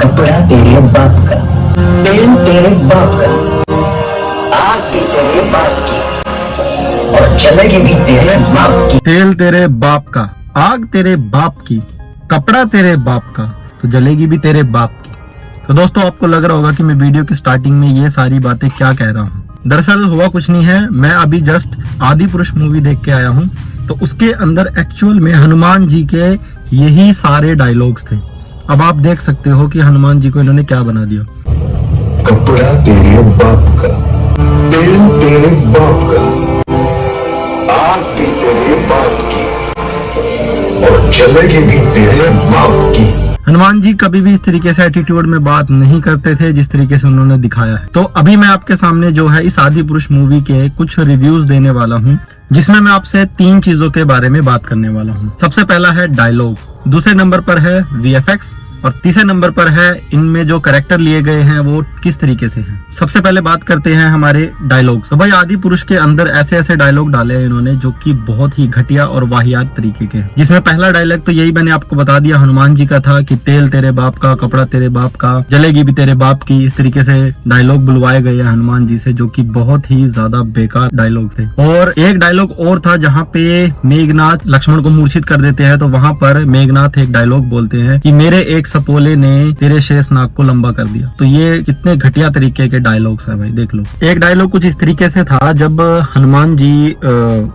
कपड़ा तेरे बाप का, तेल तेरे बाप का, आग भी तेरे बाप की और जलेगी भी तेरे बाप की। तेल तेरे बाप का, आग तेरे बाप की, कपड़ा तेरे बाप का, तो जलेगी भी तेरे बाप की। तो दोस्तों आपको लग रहा होगा कि मैं वीडियो की स्टार्टिंग में ये सारी बातें क्या कह रहा हूँ। दरअसल हुआ कुछ नहीं है, मैं अभी जस्ट आदि पुरुष मूवी देख के आया हूँ। तो उसके अंदर एक्चुअल में हनुमान जी के यही सारे डायलॉग्स थे। अब आप देख सकते हो कि हनुमान जी को इन्होंने क्या बना दिया। कपड़ा तेरे बाप का, तेल तेरे बाप का, आग भी तेरे बाप की और जलेगी भी तेरे बाप की। हनुमान जी कभी भी इस तरीके से एटीट्यूड में बात नहीं करते थे जिस तरीके से उन्होंने दिखाया है। तो अभी मैं आपके सामने जो है इस आदि पुरुष मूवी के कुछ रिव्यूज देने वाला हूँ, जिसमें मैं आपसे 3 चीजों के बारे में बात करने वाला हूँ। सबसे पहला है डायलॉग, दूसरे नंबर पर है वीएफएक्स और तीसरे नंबर पर है इनमें जो कैरेक्टर लिए गए हैं वो किस तरीके से हैं। सबसे पहले बात करते हैं हमारे डायलॉग। तो भाई आदि पुरुष के अंदर ऐसे ऐसे डायलॉग डाले हैं इन्होंने जो कि बहुत ही घटिया और वाहियात तरीके के हैं। जिसमें पहला डायलॉग तो यही मैंने आपको बता दिया, हनुमान जी का था कि तेल तेरे बाप का, कपड़ा तेरे बाप का, जलेगी भी तेरे बाप की। इस तरीके से डायलॉग बुलवाए गए हैं हनुमान जी से, जो कि बहुत ही ज्यादा बेकार डायलॉग थे। और एक डायलॉग और था जहाँ पे मेघनाथ लक्ष्मण को मूर्छित कर देते हैं, तो वहां पर मेघनाथ एक डायलॉग बोलते हैं कि मेरे एक सपोले ने तेरे शेष नाग को लंबा कर दिया। तो ये कितने घटिया तरीके के डायलॉग्स है भाई, देख लो। एक डायलॉग कुछ इस तरीके से था, जब हनुमान जी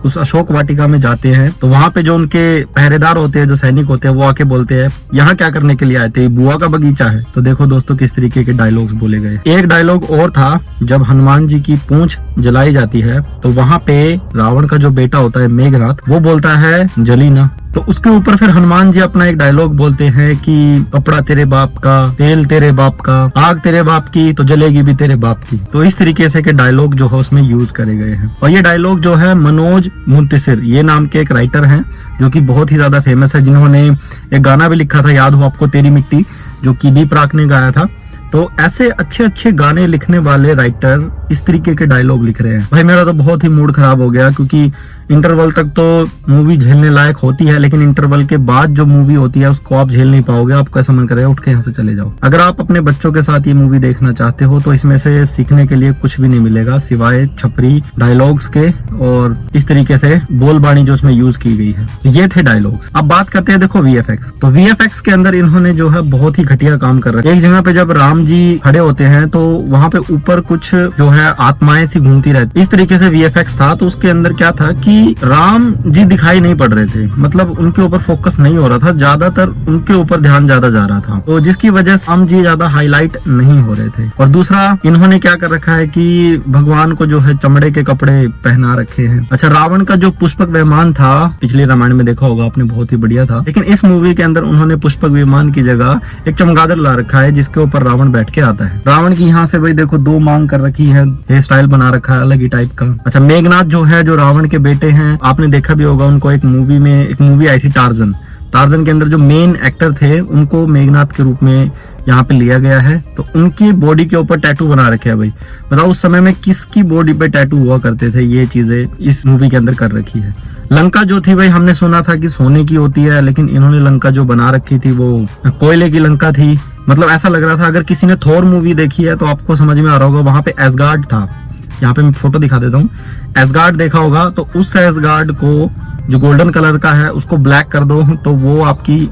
उस अशोक वाटिका में जाते हैं तो वहां पे जो उनके पहरेदार होते हैं, जो सैनिक होते हैं, वो आके बोलते हैं यहाँ क्या करने के लिए आए थे, बुआ का बगीचा है। तो देखो दोस्तों किस तरीके के डायलॉग्स बोले गए। एक डायलॉग और था, जब हनुमान जी की पूंछ जलाई जाती है तो वहां पे रावण का जो बेटा होता है मेघनाथ, वो बोलता है जली ना। तो उसके ऊपर फिर हनुमान जी अपना एक डायलॉग बोलते हैं कि कपड़ा तेरे बाप का, तेल तेरे बाप का, आग तेरे बाप की, तो जलेगी भी तेरे बाप की। तो इस तरीके से के डायलॉग जो है उसमें यूज करे गए हैं। और ये डायलॉग जो है मनोज मुंतसिर ये नाम के एक राइटर हैं, जो कि बहुत ही ज्यादा फेमस है, जिन्होंने एक गाना भी लिखा था, याद हो आपको, तेरी मिट्टी, जो कि बी प्राक ने गाया था। तो ऐसे अच्छे अच्छे गाने लिखने वाले राइटर इस तरीके के डायलॉग लिख रहे हैं। भाई मेरा तो बहुत ही मूड खराब हो गया, क्योंकि इंटरवल तक तो मूवी झेलने लायक होती है, लेकिन इंटरवल के बाद जो मूवी होती है उसको आप झेल नहीं पाओगे। आपको ऐसा मन करेगा उठ के यहाँ से चले जाओ। अगर आप अपने बच्चों के साथ ये मूवी देखना चाहते हो तो इसमें से सीखने के लिए कुछ भी नहीं मिलेगा सिवाय छपरी डायलॉग्स के और इस तरीके से बोलबाणी जो उसमें यूज की गई है। ये थे डायलॉग्स। अब बात करते हैं देखो वीएफएक्स। तो वीएफएक्स के अंदर इन्होंने जो है बहुत ही घटिया काम कर रखा है। एक जगह पे जब राम जी खड़े होते हैं तो वहां पे ऊपर कुछ जो है आत्माएं सी घूमती रहती, इस तरीके से वीएफएक्स था। तो उसके अंदर क्या था कि राम जी दिखाई नहीं पड़ रहे थे, मतलब उनके ऊपर फोकस नहीं हो रहा था, ज्यादातर उनके ऊपर ध्यान ज्यादा जा रहा था, तो जिसकी वजह से राम जी ज्यादा हाईलाइट नहीं हो रहे थे। और दूसरा इन्होंने क्या कर रखा है कि भगवान को जो है चमड़े के कपड़े पहना रखे हैं। अच्छा, रावण का जो पुष्पक विमान था पिछले रामायण में देखा होगा आपने, बहुत ही बढ़िया था, लेकिन इस मूवी के अंदर उन्होंने पुष्पक विमान की जगह एक चमगादड़ ला रखा है जिसके ऊपर रावण बैठ के आता है। रावण की यहाँ से भाई देखो 2 मांग कर रखी है, हेयर स्टाइल बना रखा है अलग ही टाइप का। अच्छा, मेघनाथ जो है, जो रावण के बेटे हैं, आपने देखा भी होगा उनको एक मूवी आई थी टार्जन। टार्जन के अंदर जो मेन एक्टर थे उनको मेघनाथ के रूप में यहाँ पे लिया गया है। तो उनकी बॉडी के ऊपर टैटू बना रखे हैं। भाई बताओ उस समय में किसकी बॉडी पे टैटू हुआ करते थे, ये चीजें इस मूवी के अंदर कर रखी है। लंका जो थी भाई हमने सुना था कि सोने की होती है, लेकिन इन्होंने लंका जो बना रखी थी वो कोयले की लंका थी। मतलब ऐसा लग रहा था, अगर किसी ने थोर मूवी देखी है तो आपको समझ में आ रहा होगा, वहां पे एसगार्ड था। यहाँ पे मैं फोटो दिखा देता हूँ, एसगार्ड देखा होगा, तो उस एसगार्ड को जो गोल्डन कलर का है उसको ब्लैक कर दो तो वो आपकी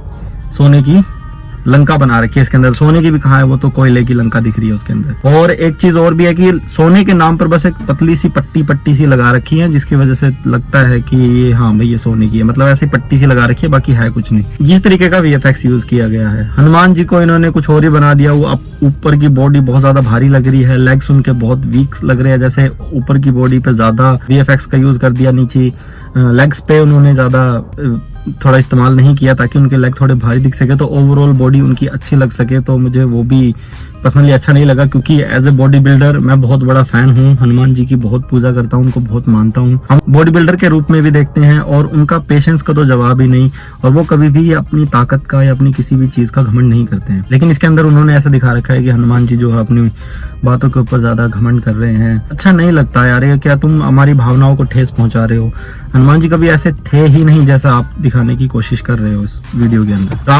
सोने की लंका बना रखी है। इसके अंदर सोने की भी कहाँ है, वो तो कोयले की लंका दिख रही है उसके अंदर। और एक चीज और भी है कि सोने के नाम पर बस एक पतली सी पट्टी सी लगा रखी है, जिसकी वजह से लगता है कि ये हाँ भाई ये सोने की है, मतलब ऐसी पट्टी सी लगा रखी है, बाकी है कुछ नहीं। जिस तरीके का वीएफएक्स यूज किया गया है, हनुमान जी को इन्होंने कुछ और ही बना दिया। वो ऊपर की बॉडी बहुत ज्यादा भारी लग रही है, लेग्स उनके बहुत वीक लग रहे हैं, जैसे ऊपर की बॉडी पे ज्यादा वीएफएक्स का यूज कर दिया, नीचे लेग्स पे उन्होंने ज्यादा थोड़ा इस्तेमाल नहीं किया ताकि उनके लेग थोड़े भारी दिख सके, तो ओवरऑल बॉडी उनकी अच्छी लग सके। तो मुझे वो भी पर्सनली अच्छा नहीं लगा, क्योंकि एज ए बॉडी बिल्डर मैं बहुत बड़ा फैन हूँ, हनुमान जी की बहुत पूजा करता हूँ, उनको बहुत मानता हूँ। हम बॉडी बिल्डर के रूप में भी देखते हैं और उनका पेशेंस का तो जवाब ही नहीं, और वो कभी भी अपनी ताकत का या अपनी किसी भी चीज का घमंड नहीं करते हैं। लेकिन इसके अंदर उन्होंने ऐसा दिखा रखा है कि हनुमान जी जो है अपनी बातों के ऊपर ज्यादा घमंड कर रहे हैं। अच्छा नहीं लगता यार, ये क्या तुम हमारी भावनाओं को ठेस पहुंचा रहे हो। हनुमान जी कभी ऐसे थे ही नहीं जैसा आप दिखाने की कोशिश कर रहे हो इस वीडियो के अंदर।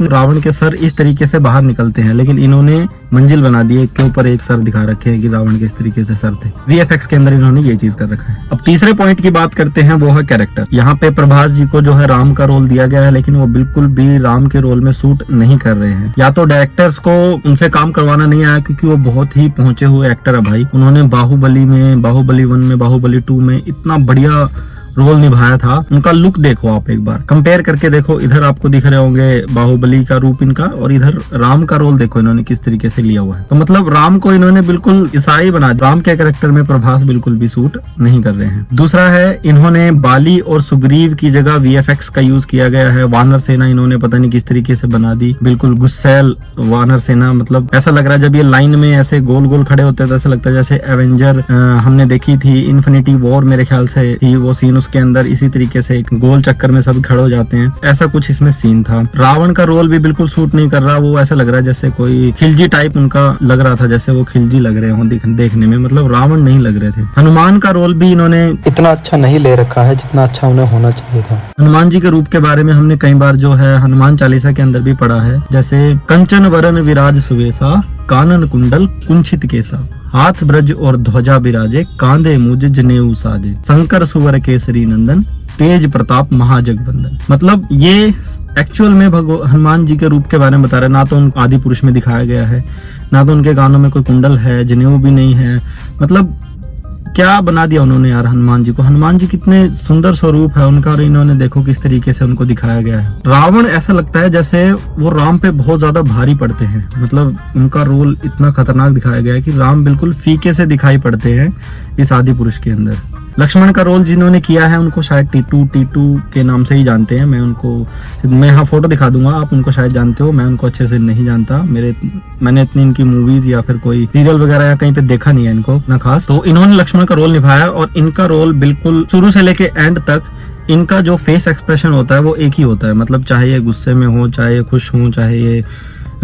रावण के सर इस तरीके से बाहर निकलते हैं, लेकिन इन्होंने मंजिल बना दी, एक के ऊपर एक सर दिखा रखे हैं कि रावण के इस तरीके से सर थे। VFX के अंदर इन्होंने ये चीज कर रखा है। अब तीसरे पॉइंट की बात करते हैं, वो है कैरेक्टर। यहाँ पे प्रभास जी को जो है राम का रोल दिया गया है, लेकिन वो बिल्कुल भी राम के रोल में सूट नहीं कर रहे हैं। या तो डायरेक्टर्स को उनसे काम करवाना नहीं आया, क्योंकि वो बहुत ही पहुंचे हुए एक्टर है भाई। उन्होंने बाहुबली में, बाहुबली 1 में, बाहुबली 2 में इतना बढ़िया रोल निभाया था। उनका लुक देखो आप एक बार कंपेयर करके देखो, इधर आपको दिख रहे होंगे बाहुबली का रूप इनका, और इधर राम का रोल देखो इन्होंने किस तरीके से लिया हुआ है। तो मतलब राम को इन्होंने बिल्कुल ईसाई बना दिया। राम के कैरेक्टर में प्रभास बिल्कुल भी सूट नहीं कर रहे हैं। दूसरा है, इन्होंने बाली और सुग्रीव की जगह VFX का यूज किया गया है। वानर सेना इन्होंने पता नहीं किस तरीके से बना दी, बिल्कुल गुस्सैल वानर सेना। मतलब ऐसा लग रहा है जब ये लाइन में ऐसे गोल गोल खड़े होते हैं तो ऐसा लगता है जैसे एवेंजर हमने देखी थी इन्फिनिटी वॉर, मेरे ख्याल से थी वो सीन, उसके अंदर इसी तरीके से एक गोल चक्कर में सब खड़े हो जाते हैं। ऐसा कुछ इसमें सीन था। रावण का रोल भी बिल्कुल सूट नहीं कर रहा, वो ऐसा लग रहा है जैसे कोई खिलजी टाइप उनका लग रहा था, जैसे वो खिलजी लग रहे हो देखने में, मतलब रावण नहीं लग रहे थे। हनुमान का रोल भी इन्होंने इतना अच्छा नहीं ले रखा है जितना अच्छा उन्हें होना चाहिए था। हनुमान जी के रूप के बारे में हमने कई बार जो है हनुमान चालीसा के अंदर भी पढ़ा है, जैसे कंचन वरन विराज सुवेसा, कानन कुंडल कुंचित केसा, हाथ ब्रज और ध्वजा बिराजे, कांधे मुझ जनेऊ साजे, शंकर सुवर केसरी नंदन, तेज प्रताप महाजगबंदन। मतलब ये एक्चुअल में हनुमान जी के रूप के बारे में बता रहे हैं। ना तो उन आदि पुरुष में दिखाया गया है, ना तो उनके गानों में कोई कुंडल है, जनेऊ भी नहीं है। मतलब क्या बना दिया उन्होंने यार हनुमान जी को। हनुमान जी कितने सुंदर स्वरूप है उनका, और इन्होंने देखो किस तरीके से उनको दिखाया गया है। रावण ऐसा लगता है जैसे वो राम पे बहुत ज्यादा भारी पड़ते हैं। मतलब उनका रोल इतना खतरनाक दिखाया गया है कि राम बिल्कुल फीके से दिखाई पड़ते हैं इस आदि पुरुष के अंदर। लक्ष्मण का रोल जिन्होंने किया है उनको शायद टीटू के नाम से ही जानते हैं। मैं यहाँ फोटो दिखा दूंगा, आप उनको शायद जानते हो, मैं उनको अच्छे से नहीं जानता। मैंने इतनी इनकी मूवीज या फिर कोई सीरियल वगैरह या कहीं पे देखा नहीं है इनको इतना खास। तो इन्होंने लक्ष्मण का रोल निभाया, और इनका रोल बिल्कुल शुरू से लेके एंड तक इनका जो फेस एक्सप्रेशन होता है वो एक ही होता है। मतलब चाहे ये गुस्से में हो, चाहे ये खुश हो, चाहे ये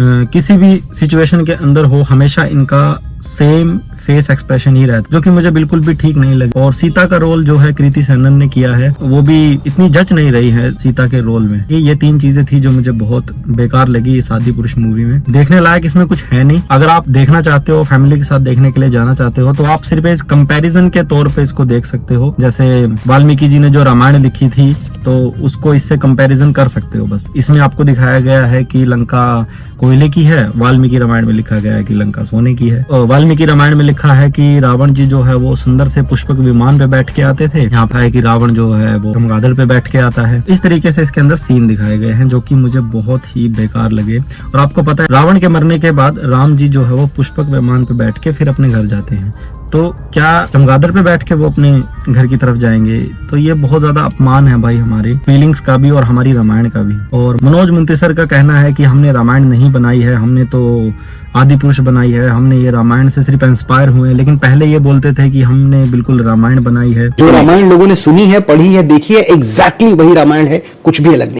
किसी भी सिचुएशन के अंदर हो, हमेशा इनका सेम फेस एक्सप्रेशन ही रहता है, जो कि मुझे बिल्कुल भी ठीक नहीं लगा। और सीता का रोल जो है कृति सेनन ने किया है, वो भी इतनी जच नहीं रही है सीता के रोल में। ये 3 चीजें थी जो मुझे बहुत बेकार लगी इस आदि पुरुष मूवी में। देखने लायक इसमें कुछ है नहीं। अगर आप देखना चाहते हो, फैमिली के साथ देखने के लिए जाना चाहते हो, तो आप सिर्फ इस कंपैरिजन के तौर पे इसको देख सकते हो। जैसे वाल्मीकि जी ने जो रामायण लिखी थी, तो उसको इससे कंपैरिजन कर सकते हो बस। इसमें आपको दिखाया गया है कि लंका कोयले की है, वाल्मीकि रामायण में लिखा गया है कि लंका सोने की है। और वाल्मीकि रामायण में लिखा है कि रावण जी जो है वो सुंदर से पुष्पक विमान पे बैठ के आते थे, यहाँ पे है कि रावण जो है वो चमगादड़ पे बैठ के आता है। इस तरीके से इसके अंदर सीन दिखाए गए हैं जो कि मुझे बहुत ही बेकार लगे। और आपको पता है रावण के मरने के बाद राम जी जो है वो पुष्पक विमान पे बैठ के फिर अपने घर जाते हैं, तो क्या चमगादड़ पे बैठ के वो अपने घर की तरफ जाएंगे? तो ये बहुत ज्यादा अपमान है भाई हमारी फीलिंग्स का भी और हमारी रामायण का भी। और मनोज मुंतिसर का कहना है कि हमने रामायण नहीं बनाई है, हमने तो आदि पुरुष बनाई है, हमने ये रामायण से सिर्फ इंस्पायर हुए। लेकिन पहले ये बोलते थे कि हमने बिल्कुल रामायण बनाई है। जो रामायण लोगों ने सुनी है, पढ़ी है, देखी है, एग्जैक्टली वही रामायण है, कुछ भी अलग नहीं।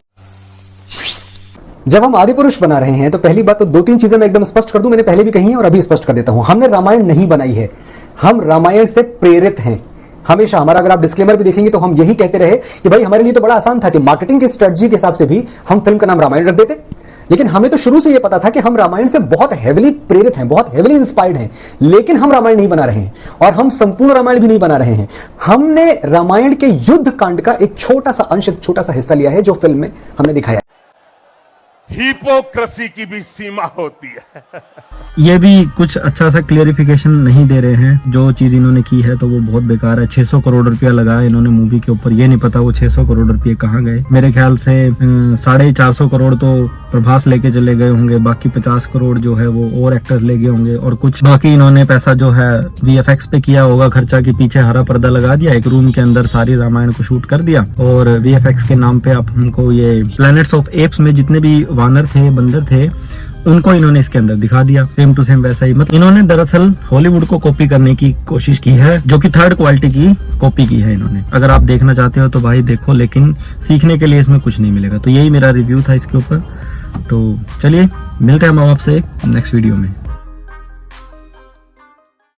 जब हम आदि पुरुष बना रहे हैं तो पहली बात तो 2-3 चीजें मैं एकदम स्पष्ट कर दूं, मैंने पहले भी कही है और अभी स्पष्ट कर देता हूं। हमने रामायण नहीं बनाई है, हम रामायण से प्रेरित हैं। हमेशा हमारा अगर आप डिस्क्लेमर भी देखेंगे तो हम यही कहते रहे कि भाई हमारे लिए तो बड़ा आसान था कि मार्केटिंग की स्ट्रेटजी के हिसाब से भी हम फिल्म का नाम रामायण रख देते, लेकिन हमें तो शुरू से यह पता था कि हम रामायण से बहुत हेविली प्रेरित हैं, बहुत हेविली इंस्पायर्ड हैं, लेकिन हम रामायण नहीं बना रहे हैं और हम संपूर्ण रामायण भी नहीं बना रहे हैं। हमने रामायण के युद्ध कांड का एक छोटा सा अंश, एक छोटा सा हिस्सा लिया है जो फिल्म में हमने दिखाया। हिपोक्रेसी की भी सीमा होती है। ये भी कुछ अच्छा सा क्लियरिफिकेशन नहीं दे रहे हैं। जो चीज इन्होंने की है तो वो बहुत बेकार है। 600 करोड़ रुपया लगाया इन्होंने मूवी के ऊपर, ये नहीं पता वो 600 करोड़ रुपये कहाँ गए। मेरे ख्याल से 450 करोड़ तो प्रभास लेके चले गए होंगे, बाकी 50 करोड़ जो है वो और एक्टर्स ले गए होंगे, और कुछ बाकी इन्होंने पैसा जो है VFX पे किया होगा खर्चा, के पीछे हरा पर्दा लगा दिया, एक रूम के अंदर सारी रामायण को शूट कर दिया, और VFX के नाम पे आप हमको ये प्लैनेट्स ऑफ एप्स में जितने भी वानर थे, बंदर थे, उनको इन्होंने इसके अंदर दिखा दिया सेम टू सेम वैसा ही। मतलब इन्होंने दरअसल हॉलीवुड को कॉपी करने की कोशिश की है, जो कि थर्ड क्वालिटी की कॉपी की है इन्होंने। अगर आप देखना चाहते हो तो भाई देखो, लेकिन सीखने के लिए इसमें कुछ नहीं मिलेगा। तो यही मेरा रिव्यू था इसके ऊपर। तो चलिए मिलते हैं हम आपसे नेक्स्ट वीडियो में।